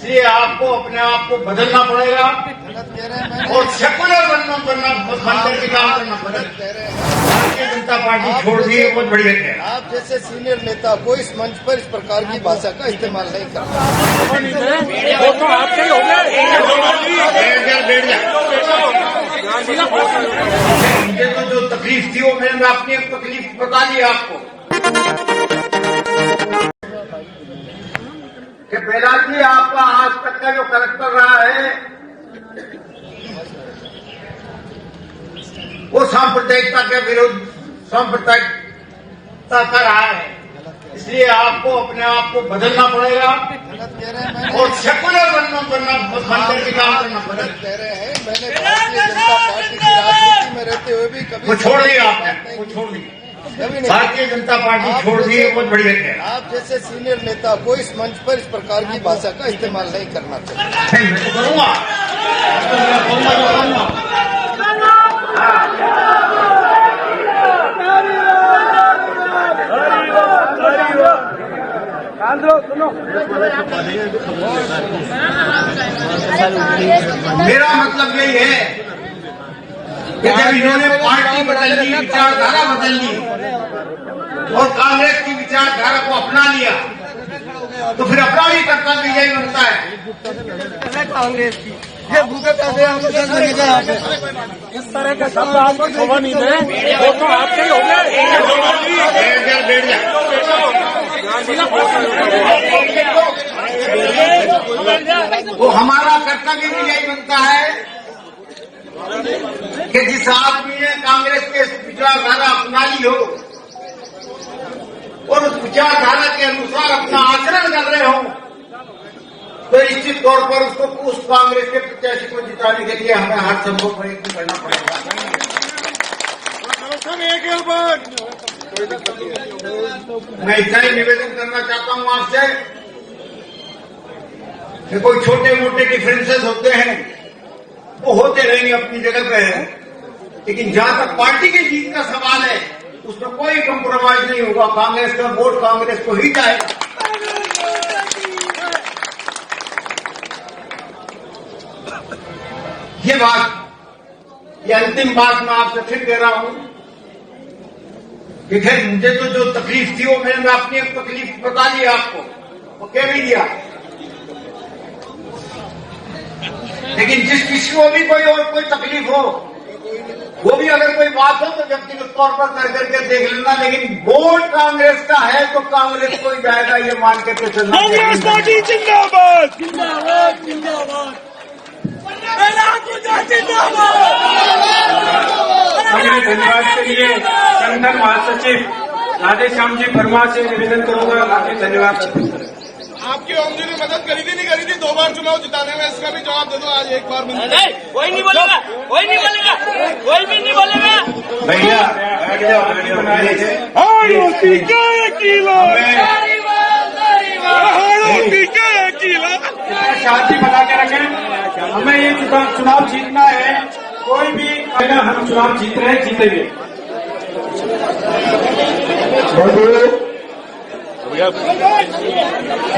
इसलिए आपको अपने आप को बदलना पड़ेगा और सेकुलर बनना बनकर के काम करना पड़ेगा। भारतीय जनता पार्टी छोड़ दी है, बहुत बढ़िया है। आप जैसे सीनियर नेता को इस मंच पर इस प्रकार की भाषा का इस्तेमाल नहीं करना। वो तो आपके ही हो मुझे तो जो तकलीफ थी वो मैंने अपनी एक तकलीफ बता दी आपको कि पहला जी आपका आज तक का जो करेक्टर रहा है वो सांप्रदायिकता के विरुद्ध सांप्रदायिकता का रहा है। इसलिए आपको अपने आप को बदलना पड़ेगा और सेकुलर बनकर के काम करना पड़ेगा। कह रहे हैं मैंने भारतीय जनता पार्टी की राजनीति में रहते हुए भी कभी वो छोड़ दिया आपने, वो छोड़ दी। कभी नहीं। भारतीय जनता पार्टी छोड़ दी है, बहुत बढ़िया है। आप जैसे सीनियर नेता को इस मंच पर इस प्रकार की भाषा का इस्तेमाल नहीं करना चाहिए। मैं तो करूंगा, मेरा मतलब यही है कि जब इन्होंने पार्टी बदल ली, विचारधारा बदल ली और कांग्रेस की विचारधारा को अपना लिया तो फिर अपना भी कर्तव्य यही बनता है। कांग्रेस की ये भूखे इस तरह के शब्द आपको शोभा नहीं दे, वो तो आपके ही हो तो हमारा कर्तव्य भी यही बनता है कि जिस आदमी ने कांग्रेस के विचारधारा अपना ली हो और उस विचारधारा के अनुसार अपना आचरण कर रहे हो तो निश्चित तौर पर उसको उस कांग्रेस के प्रत्याशी को जिताने के लिए हमें हर संभव प्रयत्न करना पड़ेगा। मैं इतना ही निवेदन करना चाहता हूं आपसे कि कोई छोटे मोटे डिफरेंसेस होते हैं वो होते रहेंगे अपनी जगह पे है, लेकिन जहां तक पार्टी की जीत का सवाल है उसमें कोई कंप्रोमाइज नहीं होगा। कांग्रेस का वोट कांग्रेस को ही जाएगा। ये अंतिम बात मैं आपसे फिर कह रहा हूं कि खैर मुझे तो जो तकलीफ थी वो मैंने अपनी एक तकलीफ बता दी आपको, वो कह भी दिया। लेकिन जिस किसी को भी कोई तकलीफ हो, वो भी अगर कोई बात हो तो व्यक्तिगत तौर पर कर करके देख लेना, लेकिन वोट कांग्रेस का है तो कांग्रेस को ही जाएगा ये मान के तो चलना। कांग्रेस पार्टी जिंदाबाद, जिंदाबाद, जिंदाबाद, धन्यवाद के लिए संगठन महासचिव राधेश्याम जी परमार से निवेदन करूंगा। काफी धन्यवाद। आपकी ओम जी ने मदद करी थी नहीं करी थी 2 बार चुनाव जिताने में, इसका भी जवाब दे दो आज एक बार में। नहीं, कोई नहीं बोलेगा, कोई नहीं बोलेगा, कोई भी नहीं बोलेगा। भैया शांति बना के रखें। हमें ये चुनाव जीतना है, कोई भी हम चुनाव जीत रहे हैं, जीतेंगे।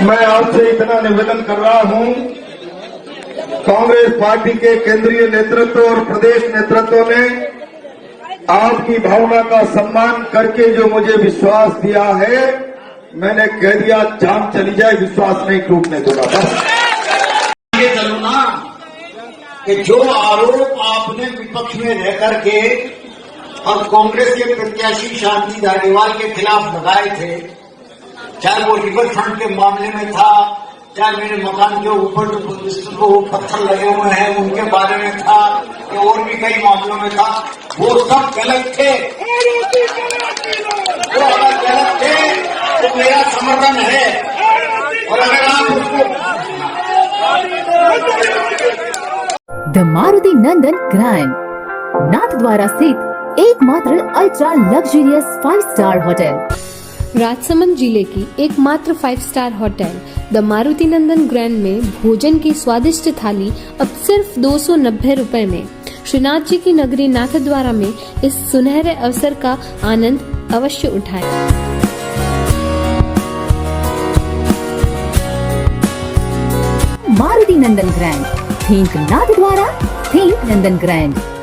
मैं आपसे इतना निवेदन कर रहा हूं, कांग्रेस पार्टी के केंद्रीय नेतृत्व और प्रदेश नेतृत्व ने आपकी भावना का सम्मान करके जो मुझे विश्वास दिया है, मैंने कह दिया जान चली जाए, विश्वास नहीं टूटने दूंगा। बस ये चलो ना कि जो आरोप आपने विपक्ष में रह करके और कांग्रेस के प्रत्याशी शांति धारीवाल के खिलाफ लगाए थे, चाहे वो रिवर फ्रंट के मामले में था, चाहे मेरे मकान के ऊपर जो पत्थर लगे हुए हैं उनके बारे में था, या और भी कई मामलों में था, वो सब गलत थे। वो अगर गलत थे तो मेरा समर्थन है, और अगर आप उसको the Maruti Nandan grand Nathdwara स्थित एकमात्र ultra luxurious 5 star hotel. Rajsamand जिले की एकमात्र 5 star hotel the Maruti Nandan grand में भोजन की स्वादिष्ट थाली अब सिर्फ 290 रुपए में। श्रीनाथ जी की नगरी नाथद्वारा में इस सुनहरे अवसर का आनंद अवश्य उठाएं। Nandan Grand. Think Nath Dwara, think Nandan Grand.